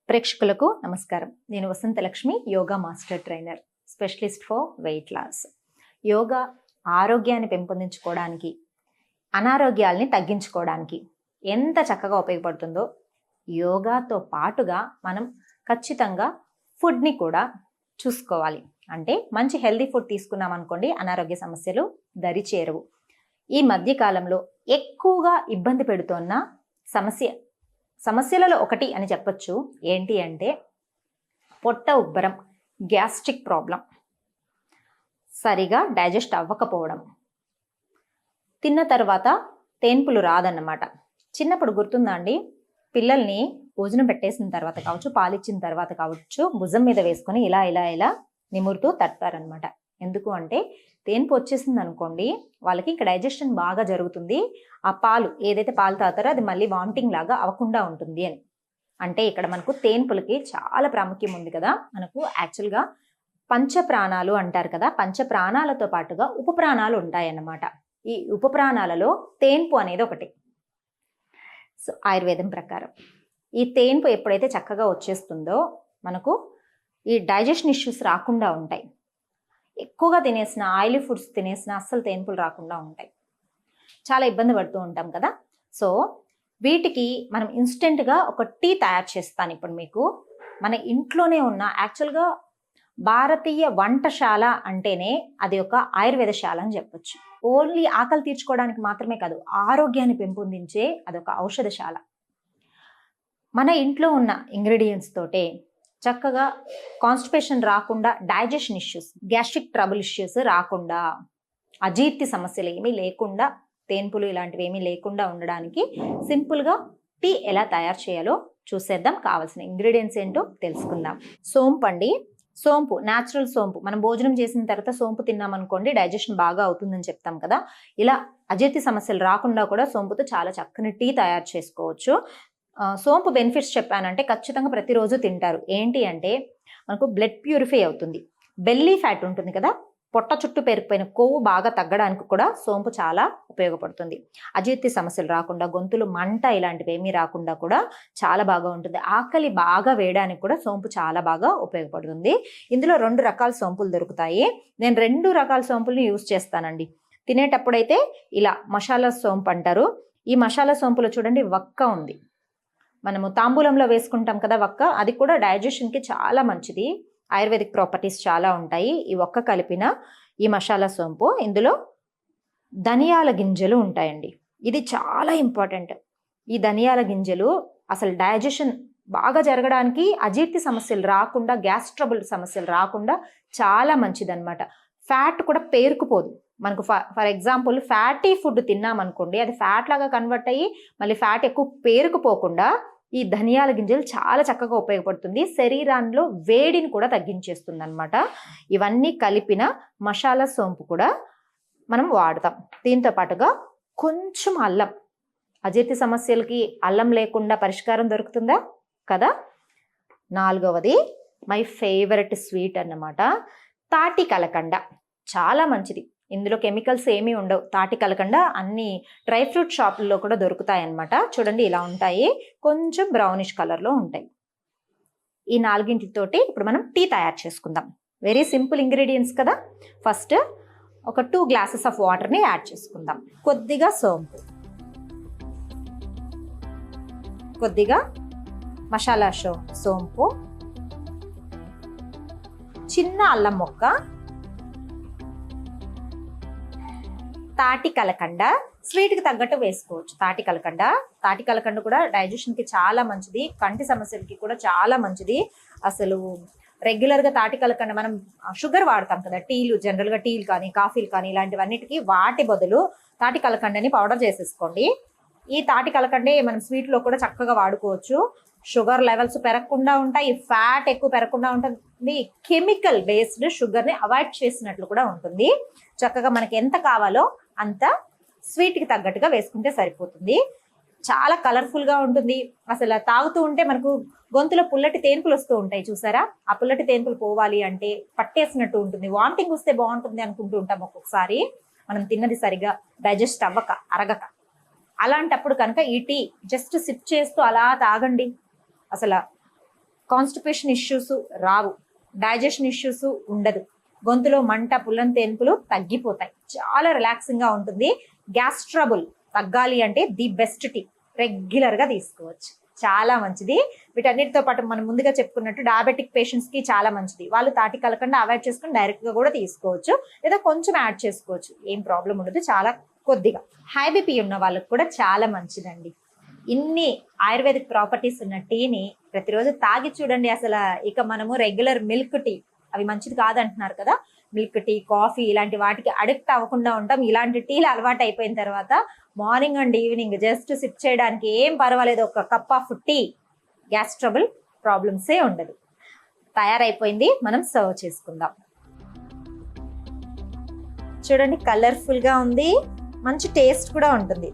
ప్రేక్షకులకు నమస్కారం. నేను Vasanthalakshmi, yoga master trainer, specialist for weight loss. Yoga ఆరోగ్యాన్ని పెంపొందించుకోవడానికి, అనారోగ్యాల్ని తగ్గించుకోవడానికి ఎంత చక్కగా ఉపయోగపడుతుందో, యోగాతో పాటుగా మనం ఖచ్చితంగా ఫుడ్ని కూడా చూసుకోవాలి. అంటే మంచి హెల్దీ ఫుడ్ తీసుకున్నాం అనుకోండి, అనారోగ్య సమస్యలు దరిచేరవు. ఈ మధ్య కాలంలో ఎక్కువగా ఇబ్బంది పెడుతున్న సమస్యలలో ఒకటి అని చెప్పొచ్చు. ఏంటి అంటే పొట్ట ఉబ్బరం, గ్యాస్ట్రిక్ ప్రాబ్లం, సరిగా డైజెస్ట్ అవ్వకపోవడం, తిన్న తర్వాత తేన్పులు రాదన్నమాట. చిన్నప్పుడు గుర్తుందా అండి, పిల్లల్ని భోజనం పెట్టేసిన తర్వాత కావచ్చు, పాలిచ్చిన తర్వాత కావచ్చు, భుజం మీద వేసుకొని ఇలా ఇలా ఇలా నిమురుతూ తడతారనమాట. ఎందుకు అంటే తేన్పు వచ్చేసింది అనుకోండి, వాళ్ళకి ఇంకా డైజెషన్ బాగా జరుగుతుంది, ఆ పాలు ఏదైతే పాలు తాగుతారో అది మళ్ళీ వామిటింగ్ లాగా అవ్వకుండా ఉంటుంది అని. అంటే ఇక్కడ మనకు తేన్పులకి చాలా ప్రాముఖ్యం ఉంది కదా. మనకు యాక్చువల్గా పంచప్రాణాలు అంటారు కదా, పంచప్రాణాలతో పాటుగా ఉపప్రాణాలు ఉంటాయన్నమాట. ఈ ఉపప్రాణాలలో తేన్పు అనేది ఒకటి. సో ఆయుర్వేదం ప్రకారం ఈ తేన్పు ఎప్పుడైతే చక్కగా వచ్చేస్తుందో మనకు ఈ డైజెషన్ ఇష్యూస్ రాకుండా ఉంటాయి. ఎక్కువగా తినేసిన ఆయిలీ ఫుడ్స్ తినేసిన అస్సలు తేన్పులు రాకుండా ఉంటాయి. చాలా ఇబ్బంది పడుతూ ఉంటాం కదా. సో వీటికి మనం ఇన్స్టెంట్గా ఒక టీ తయారు చేస్తాను ఇప్పుడు మీకు. మన ఇంట్లోనే ఉన్న, యాక్చువల్గా భారతీయ వంటశాల అంటేనే అది ఒక ఆయుర్వేదశాల అని చెప్పొచ్చు. ఓన్లీ ఆకలి తీర్చుకోవడానికి మాత్రమే కాదు, ఆరోగ్యాన్ని పెంపొందించే అదొక ఔషధశాల. మన ఇంట్లో ఉన్న ఇంగ్రీడియంట్స్ తోటే చక్కగా కాన్స్టిపేషన్ రాకుండా, digestion issues, gastric trouble issues రాకుండా, అజీర్తి సమస్యలు ఏమీ లేకుండా, తేన్పులు ఇలాంటివి ఏమీ లేకుండా ఉండడానికి సింపుల్గా టీ ఎలా తయారు చేయాలో చూసేద్దాం. కావాల్సిన ఇంగ్రీడియంట్స్ ఏంటో తెలుసుకుందాం. సోంపు అండి, సోంపు, న్యాచురల్ సోంపు. మనం భోజనం చేసిన తర్వాత సోంపు తిన్నామనుకోండి, డైజెషన్ బాగా అవుతుందని చెప్తాం కదా. ఇలా అజీర్తి సమస్యలు రాకుండా కూడా సోంపుతో చాలా చక్కని టీ తయారు చేసుకోవచ్చు. సోంపు బెనిఫిట్స్ చెప్పానంటే ఖచ్చితంగా ప్రతిరోజు తింటారు. ఏంటి అంటే మనకు బ్లడ్ ప్యూరిఫై అవుతుంది. బెల్లీ ఫ్యాట్ ఉంటుంది కదా, పొట్ట చుట్టూ పేరుకుపోయిన కొవ్వు బాగా తగ్గడానికి కూడా సోంపు చాలా ఉపయోగపడుతుంది. అజీర్తి సమస్యలు రాకుండా, గొంతులు మంట ఇలాంటివి ఏమీ రాకుండా కూడా చాలా బాగా ఉంటుంది. ఆకలి బాగా వేయడానికి కూడా సోంపు చాలా బాగా ఉపయోగపడుతుంది. ఇందులో 2 రకాల సోంపులు దొరుకుతాయి. నేను 2 రకాల సోంపుల్ని యూజ్ చేస్తానండి. తినేటప్పుడైతే ఇలా మసాలా సోంపు అంటారు. ఈ మసాలా సోంపులో చూడండి వక్క ఉంది. మనము తాంబూలంలో వేసుకుంటాం కదా వక్క, అది కూడా డైజెషన్కి చాలా మంచిది. ఆయుర్వేదిక్ ప్రాపర్టీస్ చాలా ఉంటాయి ఈ ఒక్క కలిపిన ఈ మసాలా సోంపు. ఇందులో ధనియాల గింజలు ఉంటాయండి, ఇది చాలా ఇంపార్టెంట్. ఈ ధనియాల గింజలు అసలు డైజెషన్ బాగా జరగడానికి, అజీర్తి సమస్యలు రాకుండా, గ్యాస్ ట్రబుల్ సమస్యలు రాకుండా చాలా మంచిదన్నమాట. ఫ్యాట్ కూడా పేరుకుపోదు మనకు. ఫర్ ఎగ్జాంపుల్ ఫ్యాటీ ఫుడ్ తిన్నామనుకోండి, అది ఫ్యాట్ లాగా కన్వర్ట్ అయ్యి మళ్ళీ ఫ్యాట్ ఎక్కువ పేరుకుపోకుండా ఈ ధనియాల గింజలు చాలా చక్కగా ఉపయోగపడుతుంది. శరీరంలో వేడిని కూడా తగ్గించేస్తుంది అనమాట. ఇవన్నీ కలిపిన మసాలా సోంపు కూడా మనం వాడతాం. దీంతో పాటుగా కొంచెం అల్లం, అజీర్తి సమస్యలకి అల్లం లేకుండా పరిష్కారం దొరుకుతుందా కదా. 4వది మై ఫేవరెట్ స్వీట్ అన్నమాట, తాటి కలకండ. చాలా మంచిది, ఇందులో కెమికల్స్ ఏమీ ఉండవు. తాటి కలకండ అన్ని డ్రై ఫ్రూట్ షాపుల్లో కూడా దొరుకుతాయి అన్నమాట. చూడండి ఇలా ఉంటాయి, కొంచెం బ్రౌనిష్ కలర్లో ఉంటాయి. ఈ 4టితోటి ఇప్పుడు మనం టీ తయారు చేసుకుందాం. వెరీ సింపుల్ ఇంగ్రీడియంట్స్ కదా. ఫస్ట్ ఒక 2 గ్లాసెస్ ఆఫ్ వాటర్ని యాడ్ చేసుకుందాం. కొద్దిగా సోంపు, కొద్దిగా మసాలా సోంపు, చిన్న అల్లం ముక్క, తాటి కలకండ. స్వీట్కి తగ్గట్టు వేసుకోవచ్చు తాటి కలకండ. తాటి కలకండ కూడా డైజెషన్కి చాలా మంచిది, కంటి సమస్యలకి కూడా చాలా మంచిది. అసలు రెగ్యులర్గా తాటి కలకండ మనం షుగర్ వాడతాం కదా, టీలు, జనరల్గా టీలు కానీ కాఫీలు కానీ ఇలాంటివన్నిటికీ వాటి బదులు తాటి కలకండని పౌడర్ చేసేసుకోండి. ఈ తాటి కలకండే మనం స్వీట్లో కూడా చక్కగా వాడుకోవచ్చు. షుగర్ లెవెల్స్ పెరగకుండా ఉంటాయి, ఫ్యాట్ ఎక్కువ పెరగకుండా ఉంటుంది, కెమికల్ బేస్డ్ షుగర్ని అవాయిడ్ చేసినట్లు కూడా ఉంటుంది. చక్కగా మనకి ఎంత కావాలో అంత స్వీట్కి తగ్గట్టుగా వేసుకుంటే సరిపోతుంది. చాలా కలర్ఫుల్గా ఉంటుంది. అసలు తాగుతూ ఉంటే మనకు గొంతులో పుల్లటి తేన్పులు వస్తూ ఉంటాయి చూసారా. ఆ పుల్లటి తేన్పులు పోవాలి అంటే పట్టేసినట్టు ఉంటుంది, వామిటింగ్ వస్తే బాగుంటుంది అనుకుంటూ ఉంటాం ఒక్కొక్కసారి, మనం తిన్నది సరిగా డైజెస్ట్ అవ్వక, అరగక. అలాంటప్పుడు కనుక ఈ టీ జస్ట్ సిప్ చేస్తూ అలా తాగండి, అసలు కాన్స్టిపేషన్ ఇష్యూస్ రావు, డైజెషన్ ఇష్యూస్ ఉండదు, గొంతులో మంట పుల్లని తెనుపులు తగ్గిపోతాయి, చాలా రిలాక్సింగ్ గా ఉంటుంది. గ్యాస్ ట్రబుల్ తగ్గాలి అంటే ది బెస్ట్ టీ, రెగ్యులర్ గా తీసుకోవచ్చు, చాలా మంచిది. వీటన్నిటితో పాటు మనం ముందుగా చెప్పుకున్నట్టు డయాబెటిక్ పేషెంట్స్ కి చాలా మంచిది. వాళ్ళు తాటి కలకుండా అవాయిడ్ చేసుకుని డైరెక్ట్ గా కూడా తీసుకోవచ్చు, లేదా కొంచెం యాడ్ చేసుకోవచ్చు, ఏం ప్రాబ్లం ఉండదు, చాలా కొద్దిగా. హై బీపీ ఉన్న వాళ్ళకి కూడా చాలా మంచిదండి. ఇన్ని ఆయుర్వేదిక్ ప్రాపర్టీస్ ఉన్న టీని ప్రతిరోజు తాగి చూడండి. అసలు ఇక మనము రెగ్యులర్ మిల్క్ టీ అవి మంచిది కాదంటున్నారు కదా, మిల్క్ టీ కాఫీ ఇలాంటి వాటికి అడిక్ట్ అవ్వకుండా ఉంటాం. ఇలాంటి టీలు అలవాటు అయిపోయిన తర్వాత morning and evening just sip చేయడానికి ఏం పర్వాలేదు, ఒక cup of tea, gas trouble ప్రాబ్లమ్సే ఉండదు. తయారైపోయింది, మనం సర్వ్ చేసుకుందాం. చూడండి కలర్ఫుల్ గా ఉంది, మంచి టేస్ట్ కూడా ఉంటుంది.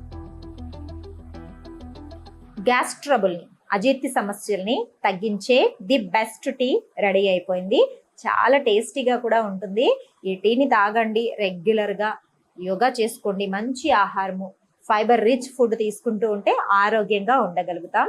గ్యాస్ ట్రబుల్ని, అజీర్తి సమస్యల్ని తగ్గించే ది బెస్ట్ టీ రెడీ అయిపోయింది. చాలా టేస్టీగా కూడా ఉంటుంది. ఈ టీని తాగండి, రెగ్యులర్గా యోగా చేసుకోండి, మంచి ఆహారము, ఫైబర్ రిచ్ ఫుడ్ తీసుకుంటూ ఉంటే ఆరోగ్యంగా ఉండగలుగుతాం.